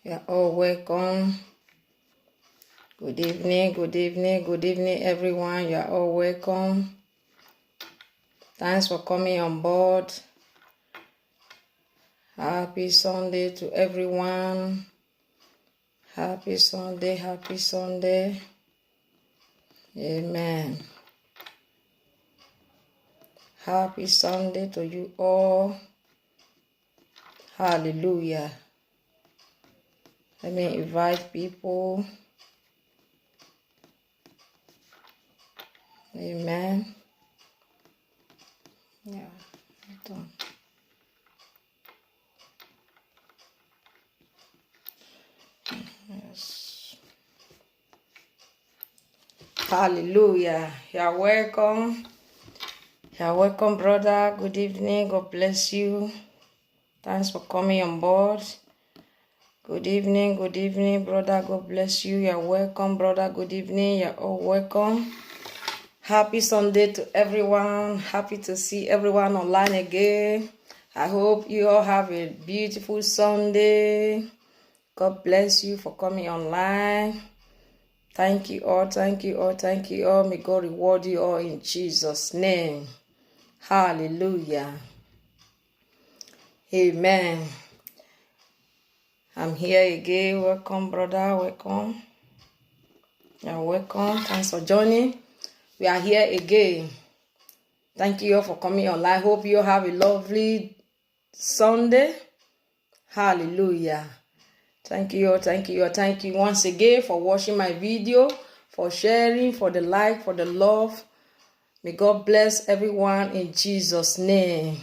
You're all welcome. Good evening, everyone. You're all welcome. Thanks for coming on board. Happy Sunday to everyone. Happy Sunday. Amen. Happy Sunday to you all. Hallelujah. Let me invite people. Amen. Yeah. Done. Yes. Hallelujah. You're welcome. You're welcome, brother. Good evening. God bless you. Thanks for coming on board. Good evening, brother. God bless you. You're welcome, brother. Good evening. You're all welcome. Happy Sunday to everyone. Happy to see everyone online again. I hope you all have a beautiful Sunday. God bless you for coming online. Thank you all. May God reward you all in Jesus' name. Hallelujah. Amen. I'm here again. Welcome, brother. Welcome. You're welcome. Thanks for joining. We are here again. Thank you all for coming online. Hope you all have a lovely Sunday. Hallelujah. Thank you once again for watching my video, for sharing, for the like, for the love. May God bless everyone in Jesus' name.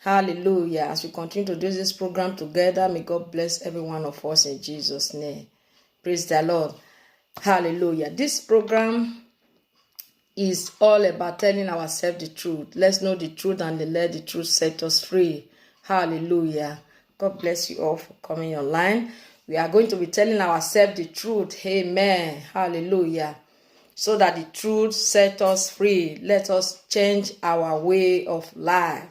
Hallelujah. As we continue to do this program together, may God bless every one of us in Jesus' name. Praise the Lord. Hallelujah. This program is all about telling ourselves the truth. Let's know the truth and let the truth set us free. Hallelujah. God bless you all for coming online. We are going to be telling ourselves the truth. Amen. Hallelujah. So that the truth set us free. Let us change our way of life.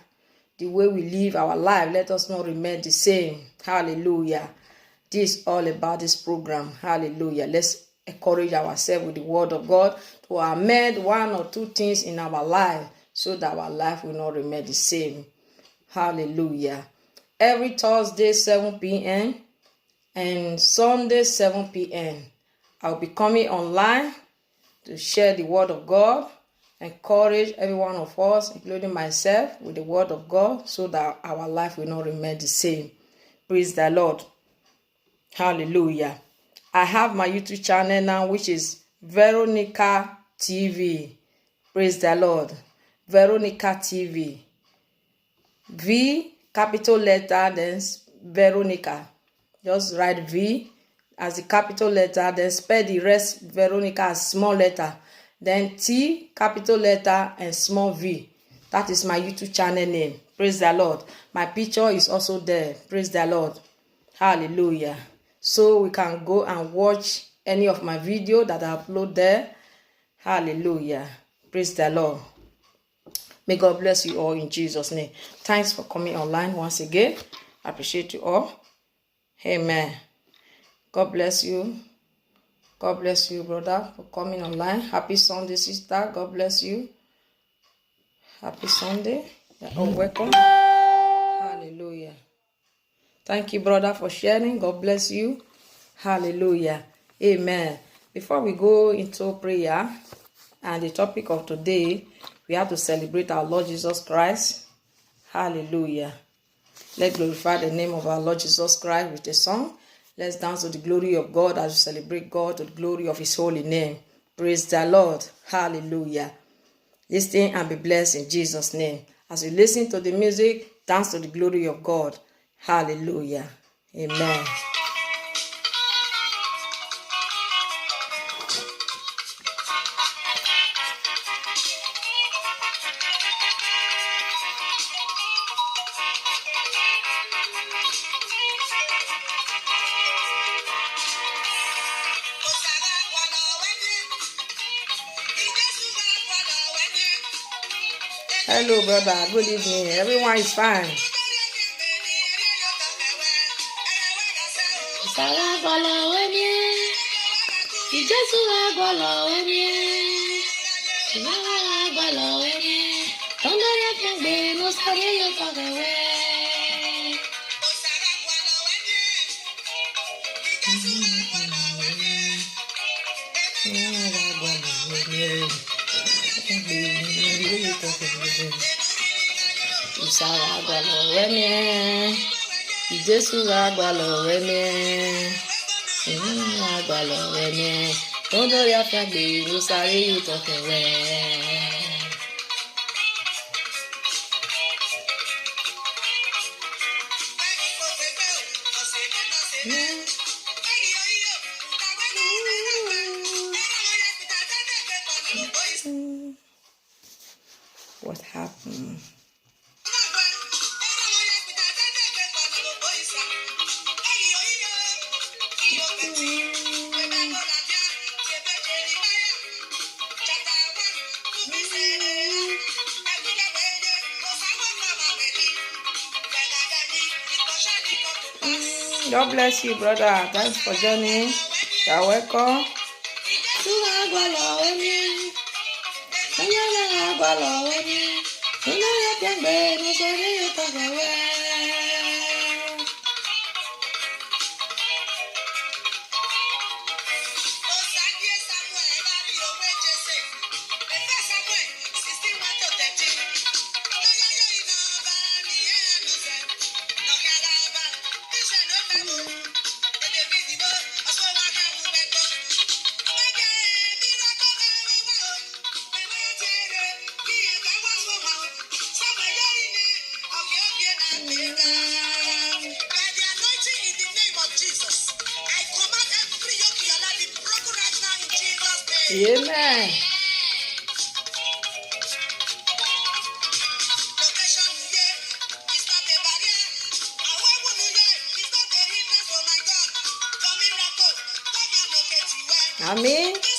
The way we live our life, let us not remain the same. Hallelujah. This is all about this program. Hallelujah. Let's encourage ourselves with the word of God to amend one or two things in our life so that our life will not remain the same. Hallelujah. Every Thursday, 7 p.m. and Sunday, 7 p.m. I'll be coming online to share the word of God, encourage every one of us, including myself, with the word of God so that our life will not remain the same. Praise the Lord. Hallelujah. I have my YouTube channel now, which is Veronica TV. Praise the Lord. Veronica TV. V, capital letter, then Veronica. Just write V as the capital letter, then spell the rest Veronica as small letter. Then T, capital letter, and small v. That is my YouTube channel name. Praise the Lord. My picture is also there. Praise the Lord. Hallelujah. So we can go and watch any of my video that I upload there. Hallelujah. Praise the Lord. May God bless you all in Jesus' name. Thanks for coming online once again. I appreciate you all. Amen. God bless you. God bless you, brother, for coming online. Happy Sunday, sister. God bless you. Happy Sunday. You're all welcome. Hallelujah. Thank you, brother, for sharing. God bless you. Hallelujah. Amen. Before we go into prayer and the topic of today, we have to celebrate our Lord Jesus Christ. Hallelujah. Let's glorify the name of our Lord Jesus Christ with a song. Let's dance to the glory of God as we celebrate God to the glory of his holy name. Praise the Lord. Hallelujah. Listen and be blessed in Jesus' name. As you listen to the music, dance to the glory of God. Hallelujah. Amen. Hello, brother. Good evening. Everyone is fine. Sara bala wenye. Ijesu bala wenye. Sara bala wenye. Tondo ya kengbe no sare yo tagewe. Sara bala wenye. Ijesu bala wenye. Agbalo wenye. Tondo ya kengbe no sare yo tagewe. What happened? God bless you, brother. Thanks for joining. You're welcome. Amen. Amen.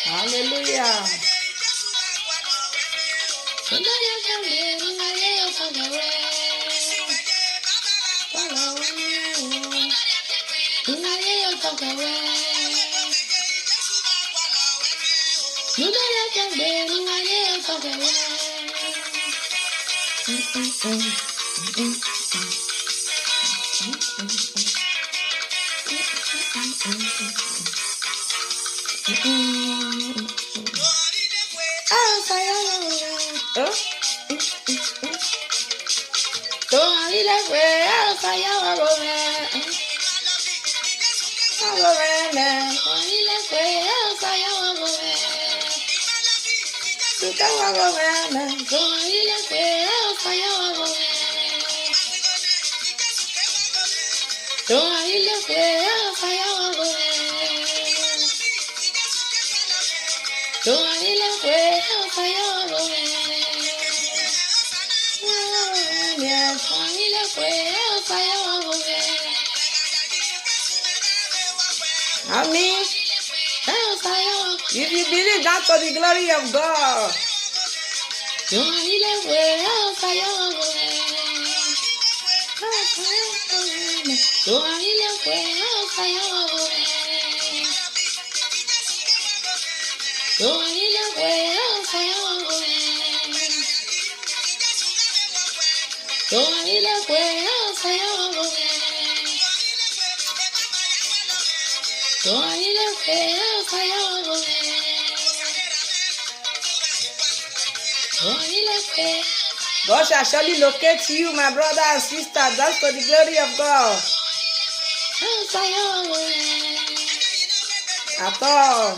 Hallelujah. Amen. If you believe that to the glory of God. God shall surely locate you, my brother and sister. That's for the glory of God. At all.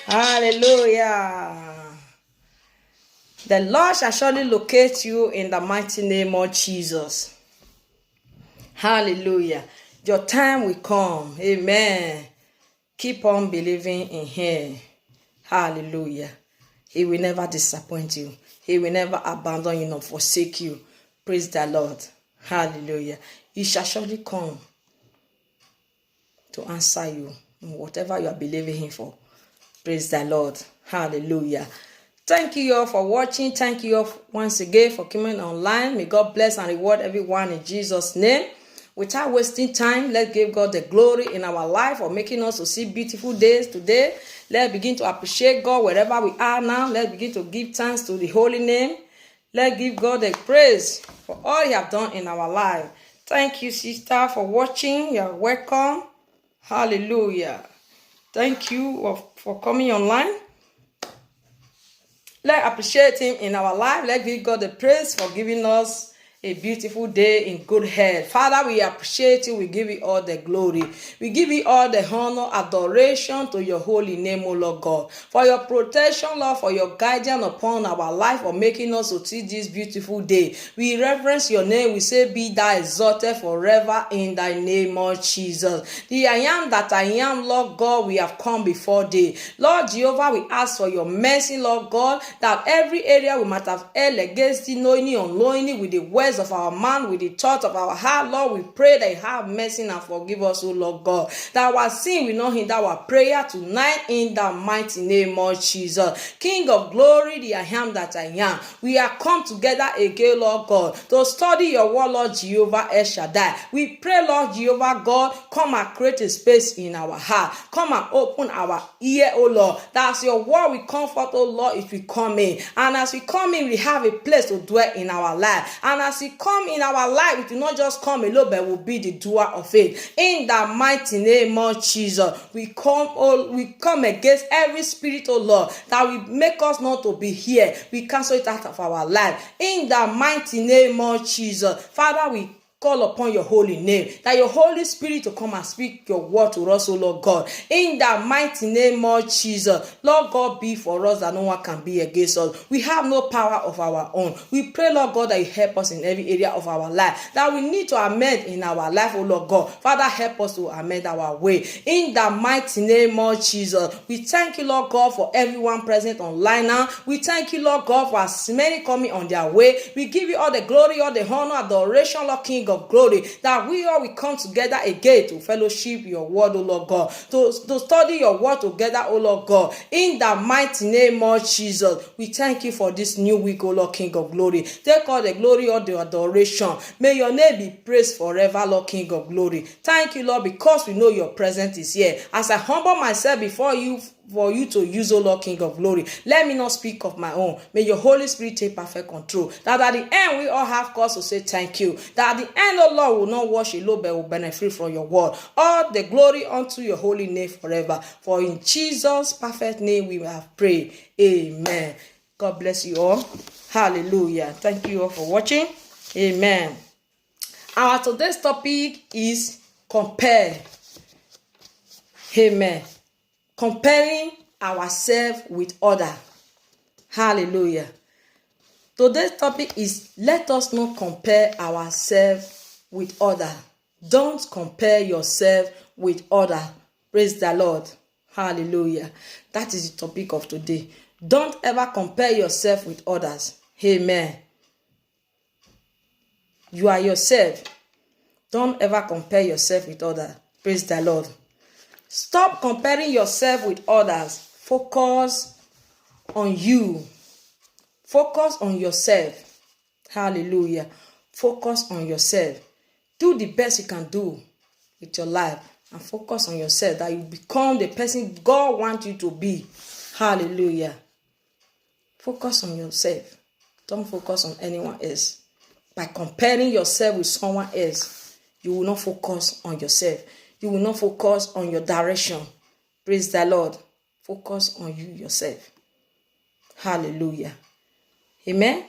Hallelujah. The Lord shall surely locate you in the mighty name of Jesus. Hallelujah. Your time will come. Amen. Keep on believing in Him. Hallelujah. He will never disappoint you. He will never abandon you nor forsake you. Praise the Lord. Hallelujah. He shall surely come to answer you in whatever you are believing Him for. Praise the Lord. Hallelujah. Thank you all for watching. Thank you all once again for coming online. May God bless and reward everyone in Jesus' name. Without wasting time, let's give God the glory in our life for making us to see beautiful days today. Let's begin to appreciate God wherever we are now. Let's begin to give thanks to the holy name. Let's give God the praise for all He has done in our life. Thank you, sister, for watching. You're welcome. Hallelujah. Thank you for coming online. Let's appreciate Him in our life. Let's give God the praise for giving us a beautiful day in good health. Father, we appreciate you. We give you all the glory. We give you all the honor, adoration to your holy name, O Lord God. For your protection, Lord, for your guidance upon our life, for making us to see this beautiful day. We reverence your name. We say, be thou exalted forever in thy name, of Jesus. The I am that I am, Lord God, we have come before thee. Lord Jehovah, we ask for your mercy, Lord God, that every area we might have erred against thee, knowingly, unknowingly, with the words of our mouth, with the thoughts of our heart, Lord, we pray that you have mercy and forgive us, O Lord God. That our sin will not hinder our prayer tonight in the mighty name of Jesus. King of glory, the I am that I am. We are come together again, Lord God, to study your word, Lord Jehovah El Shaddai. We pray, Lord Jehovah God, come and create a space in our heart. Come and open our ear, O Lord. That's your word we comfort, O Lord, if we come in. And as we come in, we have a place to dwell in our life. And as we come in our life, we do not just come alone, but will be the doer of it. In the mighty name of Jesus, we come against every spirit, oh Lord, that will make us not to be here. We cancel it out of our life. In the mighty name of Jesus, Father, we call upon your holy name, that your Holy Spirit will come and speak your word to us, O Lord God. In the mighty name of Jesus, Lord God, be for us that no one can be against us. We have no power of our own. We pray, Lord God, that you help us in every area of our life, that we need to amend in our life, O Lord God. Father, help us to amend our way. In the mighty name of Jesus, we thank you, Lord God, for everyone present online now. We thank you, Lord God, for as many coming on their way. We give you all the glory, all the honor, adoration, Lord King of glory, that we all will come together again to fellowship your word, O Lord God, to study your word together, O Lord God. In the mighty name of Jesus, we thank you for this new week, O Lord King of glory. Take all the glory, all the adoration. May your name be praised forever, Lord King of glory. Thank you, Lord, because we know your presence is here. As I humble myself before you, for you to use, O Lord King of glory, let me not speak of my own. May your Holy Spirit take perfect control. That at the end we all have cause to say thank you. That at the end, O Lord, will not wash alone, but will benefit from your word. All the glory unto your holy name forever. For in Jesus' perfect name we have prayed. Amen. God bless you all. Hallelujah. Thank you all for watching. Amen. Our today's topic is compare. Amen. Comparing ourselves with others. Hallelujah. Today's topic is let us not compare ourselves with others. Don't compare yourself with others. Praise the Lord. Hallelujah. That is the topic of today. Don't ever compare yourself with others. Amen. You are yourself. Don't ever compare yourself with others. Praise the Lord. Stop comparing yourself with others. Focus on you. Focus on yourself. Hallelujah. Focus on yourself. Do the best you can do with your life and focus on yourself, that you become the person God wants you to be. Hallelujah. Focus on yourself. Don't focus on anyone else. By comparing yourself with someone else, you will not focus on yourself. You will not focus on your direction. Praise the Lord. Focus on you yourself. Hallelujah. Amen.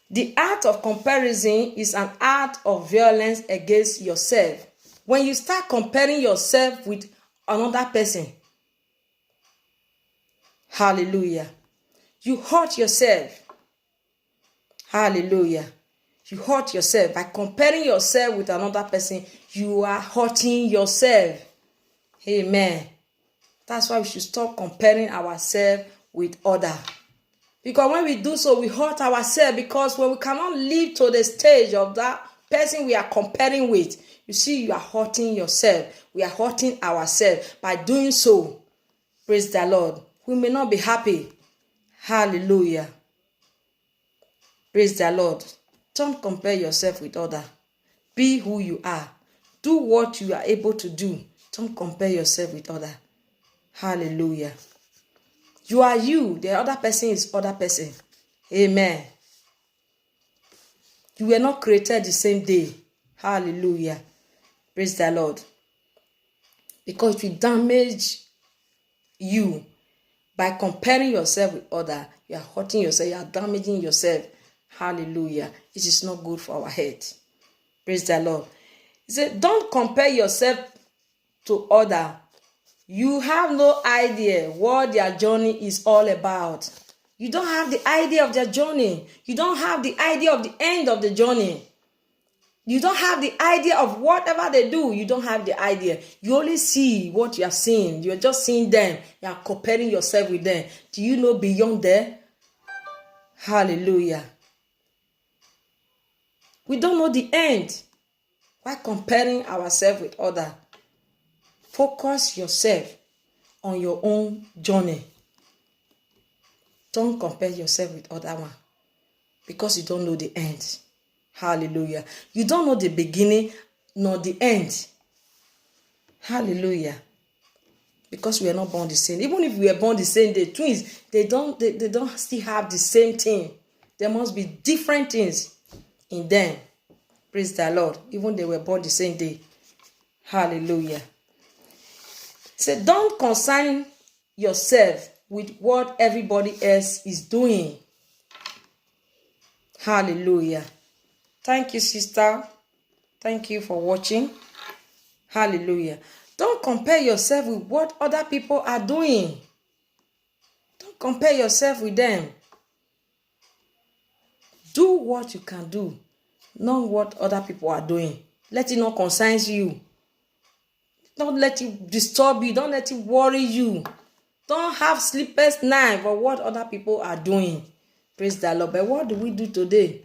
The act of comparison is an act of violence against yourself. When you start comparing yourself with another person, hallelujah, you hurt yourself. Hallelujah. You hurt yourself. By comparing yourself with another person, you are hurting yourself. Amen. That's why we should stop comparing ourselves with others. Because when we do so, we hurt ourselves. Because when we cannot live to the stage of that person we are comparing with, you see, you are hurting yourself. We are hurting ourselves by doing so. Praise the Lord. We may not be happy. Hallelujah. Praise the Lord. Don't compare yourself with others. Be who you are. Do what you are able to do. Don't compare yourself with others. Hallelujah. You are you. The other person is other person. Amen. You were not created the same day. Hallelujah. Praise the Lord. Because if you damage you by comparing yourself with others, you are hurting yourself. You are damaging yourself. Hallelujah. It is not good for our head. Praise the Lord. He said, don't compare yourself to others. You have no idea what their journey is all about. You don't have the idea of their journey. You don't have the idea of the end of the journey. You don't have the idea of whatever they do. You don't have the idea. You only see what you are seeing. You are just seeing them. You are comparing yourself with them. Do you know beyond there? Hallelujah. We don't know the end. Why comparing ourselves with others? Focus yourself on your own journey. Don't compare yourself with other one, because you don't know the end. Hallelujah. You don't know the beginning nor the end. Hallelujah. Because we are not born the same. Even if we are born the same day, twins, they don't still have the same thing. There must be different things in them. Praise the Lord. Even they were born the same day. Hallelujah. So don't concern yourself with what everybody else is doing. Hallelujah. Thank you, sister. Thank you for watching. Hallelujah. Don't compare yourself with what other people are doing. Don't compare yourself with them. Do what you can do, not what other people are doing. Let it not concern you. Don't let it disturb you. Don't let it worry you. Don't have sleepless night for what other people are doing. Praise the Lord. But what do we do today?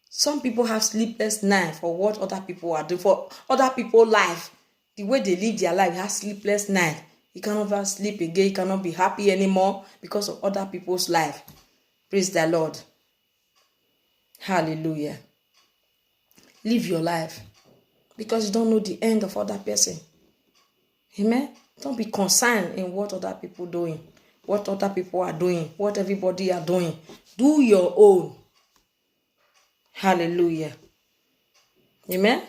Some people have sleepless night for what other people are doing, for other people's life. The way they live their life, has sleepless night. You cannot sleep again. You cannot be happy anymore because of other people's life. Praise the Lord. Hallelujah. Live your life, because you don't know the end of other person. Amen. Don't be concerned in what other people doing, what other people are doing, what everybody are doing. Do your own. Hallelujah. Amen.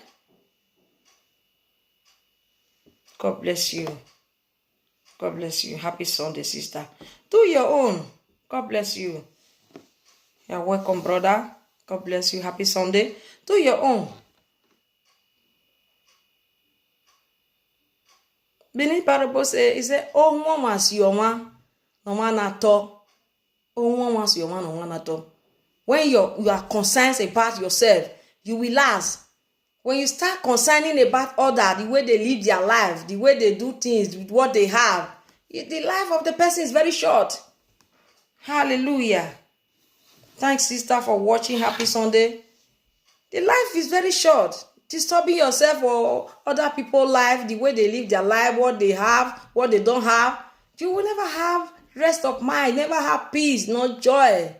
God bless you. God bless you. Happy Sunday, sister. Do your own. God bless you. You're welcome, brother. God bless you. Happy Sunday. Do your own. Benin parable say, he said, oh, mama, si oma, no man at all. Oh, one wants your one on one at all. When you are concerned about yourself, you will last. When you start concerning about others, the way they live their life, the way they do things, with what they have, the life of the person is very short. Hallelujah. Thanks, sister, for watching. Happy Sunday. The life is very short. Disturbing yourself or other people's life, the way they live their life, what they have, what they don't have, you will never have rest of mind, never have peace, no joy.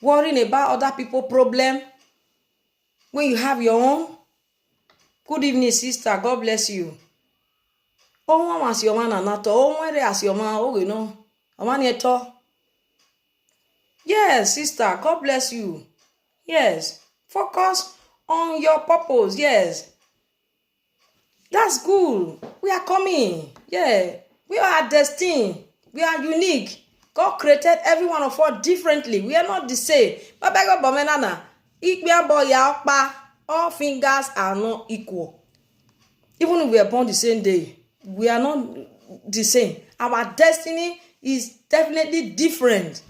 Worrying about other people's problem when you have your own. Good evening, sister. God bless you. Oh, one as your man and not oh, where as your man, oh, you know, a man yet. Yes, sister. God bless you. Yes. Focus on your purpose. Yes. That's good. We are coming. Yeah. We are destined. We are unique. God created every one of us differently. We are not the same. All fingers are not equal. Even if we are born the same day, we are not the same. Our destiny is definitely different.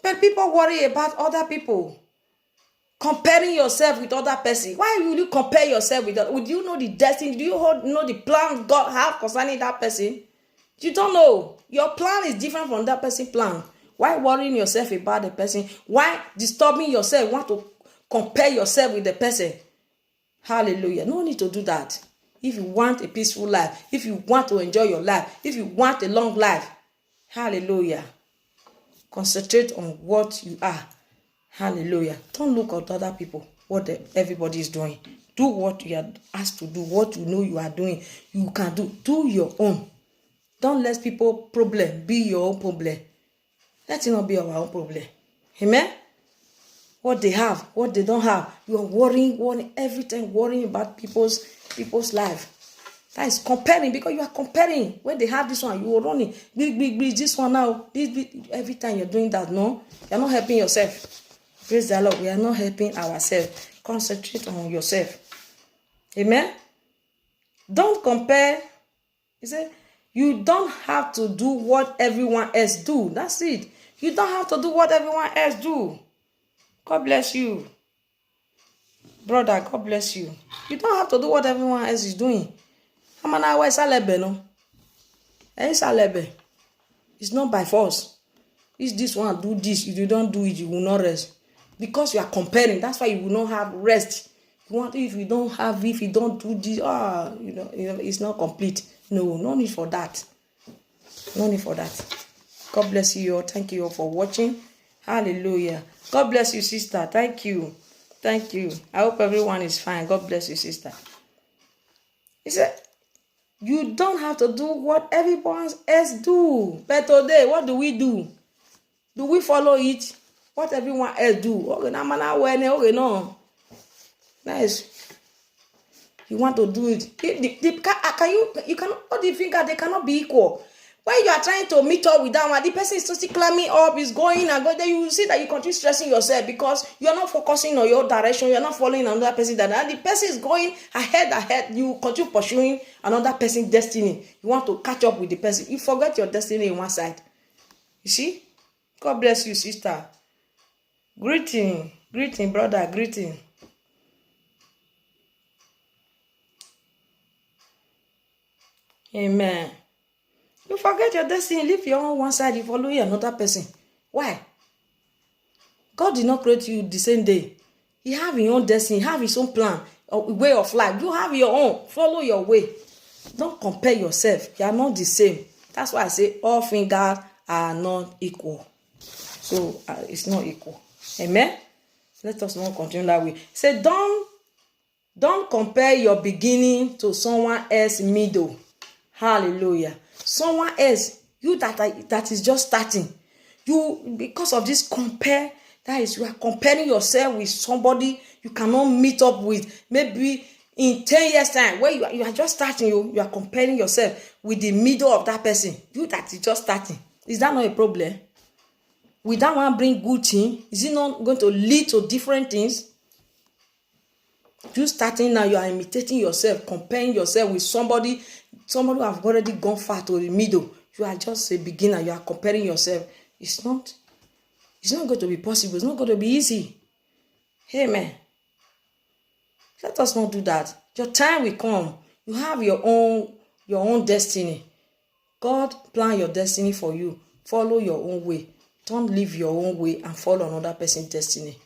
But people worry about other people. Comparing yourself with other person. Why will you compare yourself with that? Would you know the destiny? Do you know the plan God have concerning that person? You don't know. Your plan is different from that person's plan. Why worrying yourself about the person? Why disturbing yourself? Want to compare yourself with the person? Hallelujah. No need to do that. If you want a peaceful life, if you want to enjoy your life, if you want a long life, hallelujah. Concentrate on what you are. Hallelujah. Don't look at other people, what everybody is doing. Do what you are asked to do, what you know you are doing. You can do. Do your own. Don't let people problem be your own problem. Let it not be our own problem. Amen? What they have, what they don't have. You are worrying every time, worrying about people's life. That is comparing, because you are comparing. When they have this one, you are running. Big, this one now. Every time you're doing that, no, you're not helping yourself. Praise the Lord. We are not helping ourselves. Concentrate on yourself. Amen? Don't compare. He said, you don't have to do what everyone else do. That's it. You don't have to do what everyone else do. God bless you. Brother, God bless you. You don't have to do what everyone else is doing. It's not by force. If this one do this, if you don't do it, you will not rest. Because you are comparing, that's why you will not have rest. If you don't do this, it's not complete. No need for that. No need for that. God bless you all. Thank you all for watching. Hallelujah. God bless you, sister. Thank you. Thank you. I hope everyone is fine. God bless you, sister. He said, you don't have to do what everyone else do. But today, what do we do? Do we follow it? What everyone else do? Okay, no. Nice. You want to do it. You cannot, what do you think they cannot be equal? When you are trying to meet up with that one, the person is still climbing up, is going and going. Then you will see that you continue stressing yourself because you are not focusing on your direction. You are not following another person. And the person is going ahead. You continue pursuing another person's destiny. You want to catch up with the person. You forget your destiny in one side. You see? God bless you, sister. Greeting, brother, greeting. Amen. You forget your destiny, leave your own one side, you follow another person. Why? God did not create you the same day. He have his own destiny, he have his own plan, a way of life. You have your own. Follow your way. Don't compare yourself. You are not the same. That's why I say all fingers are not equal. So it's not equal. Amen? Let us not continue that way. Say, don't compare your beginning to someone else's middle. Hallelujah. Someone else, you that is just starting. You, because of this compare, that is, you are comparing yourself with somebody you cannot meet up with. Maybe in 10 years time, where you are just starting, you are comparing yourself with the middle of that person. You that is just starting. Is that not a problem? Will that one bring good thing? Is it not going to lead to different things? You starting now, you are imitating yourself, comparing yourself with somebody who have already gone far to the middle. you are just a beginner, you are comparing yourself. It's not going to be possible. It's not going to be easy. Amen. Let us not do that. Your time will come. You have your own destiny. God plan your destiny for you. Follow your own way. Don't live your own way and follow another person's destiny.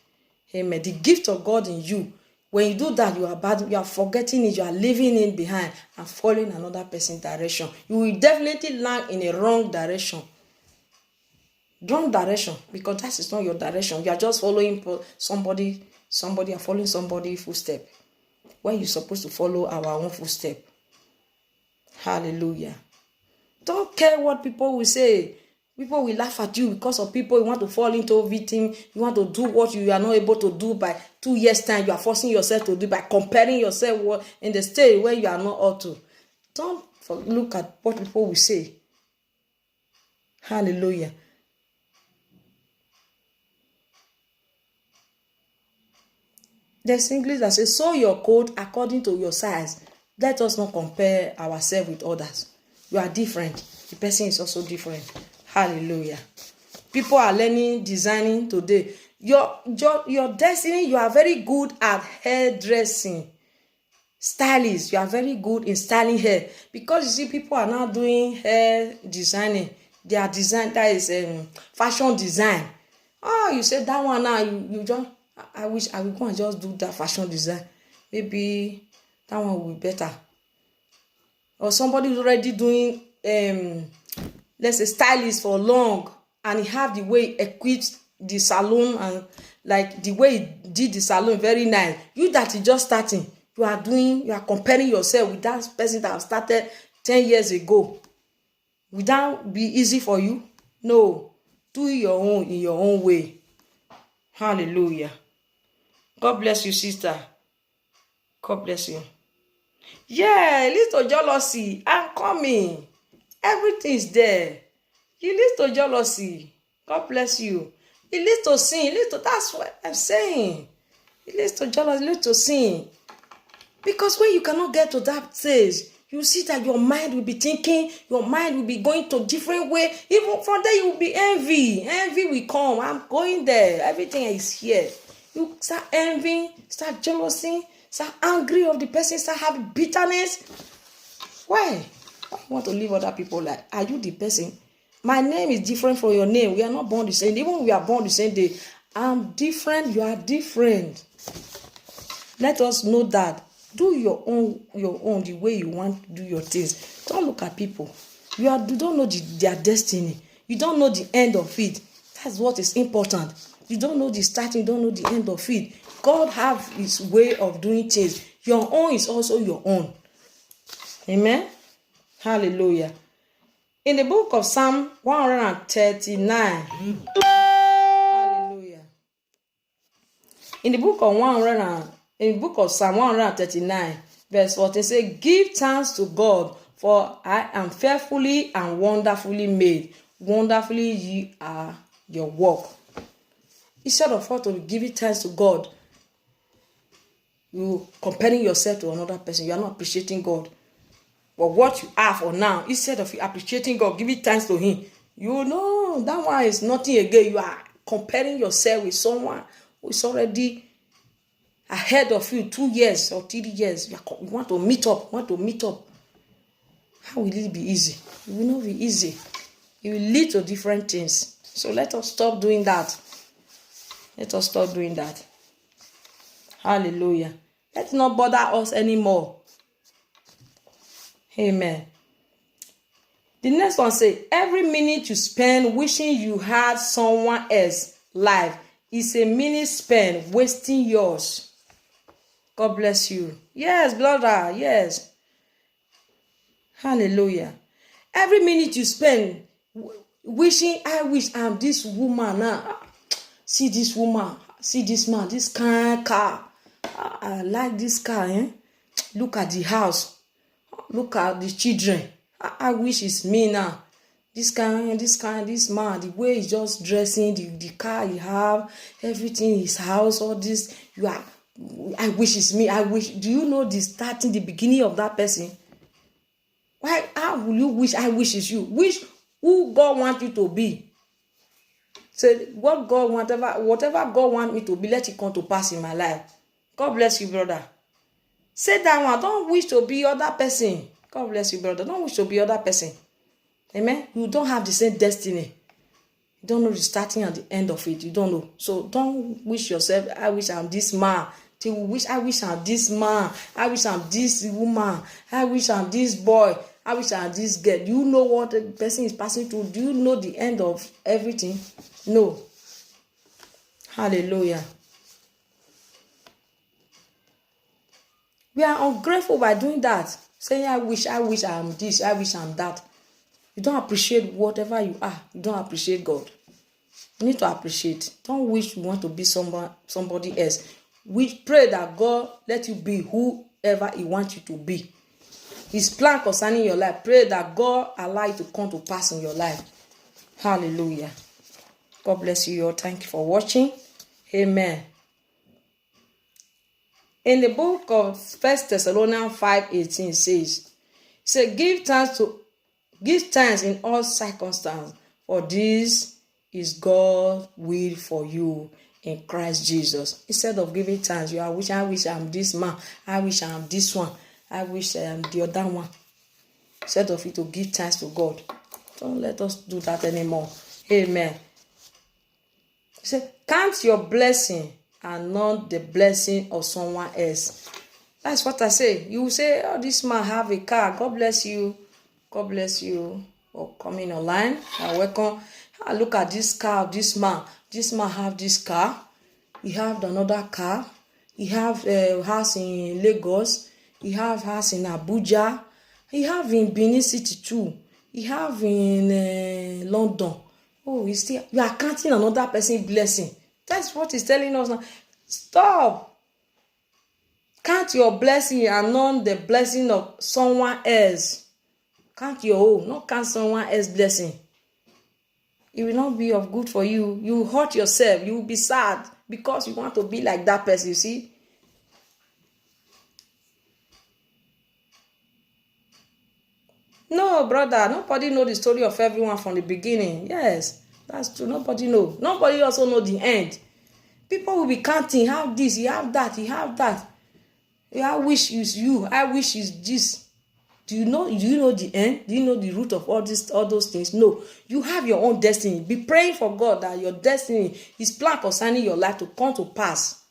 Amen. The gift of God in you, when you do that, you are forgetting it, you are leaving it behind and following another person's direction. You will definitely land in a wrong direction. Wrong direction, because that is not your direction. You are just following somebody are following somebody's footstep when you're supposed to follow our own footstep. Hallelujah. Don't care what people will say. People will laugh at you because of people. You want to fall into victim. You want to do what you are not able to do by 2 years' time. You are forcing yourself to do by comparing yourself in the state where you are not ought to. Don't look at what people will say. Hallelujah. There's English that says, sew your coat according to your size. Let us not compare ourselves with others. You are different. The person is also different. Hallelujah. People are learning designing today. Your destiny, you are very good at hairdressing. Stylist, you are very good in styling hair. Because you see, people are now doing hair designing. They are design, that is fashion design. Oh, you said that one now, you just, I wish I would go and just do that fashion design. Maybe that one will be better. Or somebody is already doing let's say stylist for long, and he have the way he equipped the salon, and like the way he did the salon very nice. You that is just starting, you are comparing yourself with that person that have started 10 years ago. Would that be easy for you? No. Do your own in your own way. Hallelujah. God bless you, sister. God bless you. Yeah, little jealousy. I'm coming. Everything is there. You lead to jealousy. God bless you. It leads to sin. That's what I'm saying. It leads to jealousy, leads to sin. Because when you cannot get to that stage, you see that your mind will be thinking, your mind will be going to different way. Even from there, you will be envy. Envy will come. I'm going there. Everything is here. You start envying, start jealousy, start angry of the person, start having bitterness. Why? Why you want to live other people like? Are you the person? My name is different from your name. We are not born the same. Even we are born the same day. I'm different. You are different. Let us know that. Do your own the way you want to do your things. Don't look at people. You don't know their destiny. You don't know the end of it. That's what is important. You don't know the starting, you don't know the end of it. God have his way of doing things. Your own is also your own. Amen. Hallelujah. In the book of Psalm 139. Hallelujah. In the book of Psalm 139, verse 14, say, give thanks to God, for I am fearfully and wonderfully made. Wonderfully ye are your work. Instead of what to give it thanks to God, you comparing yourself to another person. You are not appreciating God. But what you are for now, instead of you appreciating God, giving thanks to him, you know that one is nothing again. You are comparing yourself with someone who is already ahead of you 2 years or 3 years. You want to meet up. How will it be easy? It will not be easy. It will lead to different things. So let us stop doing that. Let us stop doing that. Hallelujah. Let's not bother us anymore. Amen. The next one says, every minute you spend wishing you had someone else's life is a minute spent wasting yours. God bless you. Yes, brother. Yes. Hallelujah. Every minute you spend wishing, I wish I'm this woman now. See this woman. See this man. This kind of car. I like this car. Look at the house. Look at the children. I wish it's me now. This man, the way he's just dressing, the car he have, everything, his house, all this. I wish it's me. I wish. Do you know the beginning of that person? Why? How will you wish? I wish it's you. Wish who God wants you to be. Say, what God, whatever God wants me to be, let it come to pass in my life. God bless you, brother. Say that one. Don't wish to be other person. God bless you, brother. Don't wish to be other person. Amen. You don't have the same destiny. You don't know the starting and the end of it. You don't know. So don't wish yourself, I wish I'm this man. Till wish, I wish I'm this man. I wish I'm this woman. I wish I'm this boy. I wish I'm this girl. Do you know what the person is passing through? Do you know the end of everything? No. Hallelujah. We are ungrateful by doing that. Saying, I wish I'm this. I wish I'm that. You don't appreciate whatever you are. You don't appreciate God. You need to appreciate. Don't wish you want to be somebody else. We pray that God let you be whoever He wants you to be. His plan concerning your life. Pray that God allow it to come to pass in your life. Hallelujah. God bless you all. Thank you for watching. Amen. In the book of 1 Thessalonians 5:18 says, give thanks in all circumstances, for this is God's will for you in Christ Jesus. Instead of giving thanks, you are wishing, I wish I'm this man, I wish I'm this one, I wish I am the other one. Instead of it to give thanks to God. Don't let us do that anymore. Amen. Say, count your blessing and not the blessing of someone else. That's what I say. You say, oh, this man have a car. God bless you. God bless you for coming online. Welcome. Look at this car of this man. This man have this car. He have another car. He have a house in Lagos. He have house in Abuja. He have in Benin City too. He have in London. Oh, you are counting another person's blessing. That's what he's telling us now. Stop. Count your blessing and not the blessing of someone else. Count your own, not count someone else's blessing. It will not be of good for you. You hurt yourself. You will be sad because you want to be like that person, you see. No, brother, nobody know the story of everyone from the beginning. Yes, that's true. Nobody know. Nobody also know the end. People will be counting, have this, you have that, you have that. I wish is you. I wish is this. Do you know the end? Do you know the root of all those things? No. You have your own destiny. Be praying for God that your destiny, His plan concerning your life to come to pass.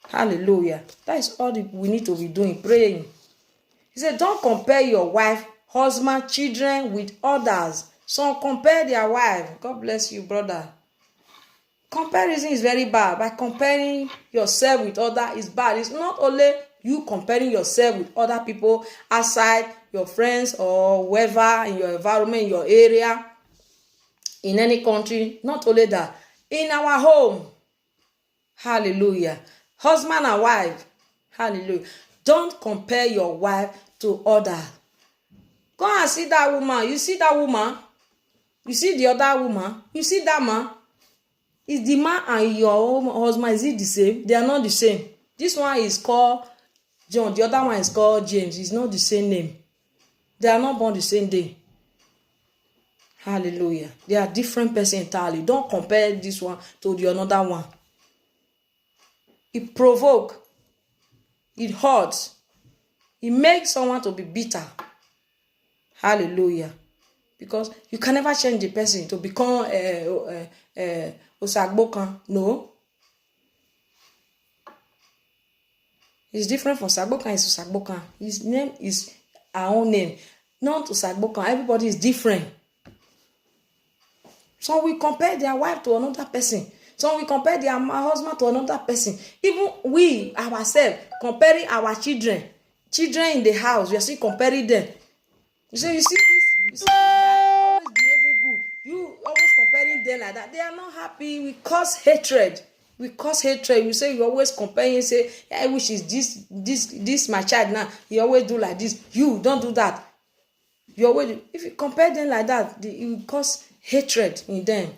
Hallelujah. That is all we need to be doing, praying. He said, don't compare your wife, husband, children with others. Some compare their wife. God bless you, brother. Comparison is very bad. By comparing yourself with others is bad. It's not only you comparing yourself with other people outside, your friends or whoever in your environment, in your area, in any country. Not only that, in our home. Hallelujah. Husband and wife. Hallelujah. Don't compare your wife to others. Go and see that woman. You see that woman? You see the other woman? You see that man? Is the man and your own husband, is it the same? They are not the same. This one is called John. The other one is called James. It's not the same name. They are not born the same day. Hallelujah. They are different person entirely. Don't compare this one to the another one. It provokes. It hurts. It makes someone to be bitter. Hallelujah. Because you can never change the person to become Osagbokan. No. It's different from Sagbokan. It's Osagbokan. His name is our own name. Not Osagbokan. Everybody is different. Some will compare their wife to another person. Some will compare their husband to another person. Even we ourselves comparing our children in the house, we are still comparing them. You see this? You see, always behaving good. You always comparing them like that. They are not happy. We cause hatred. You say you always compare. You say, I wish is this my child now. You always do like this. You don't do that. You always, if you compare them like that, it will cause hatred in them.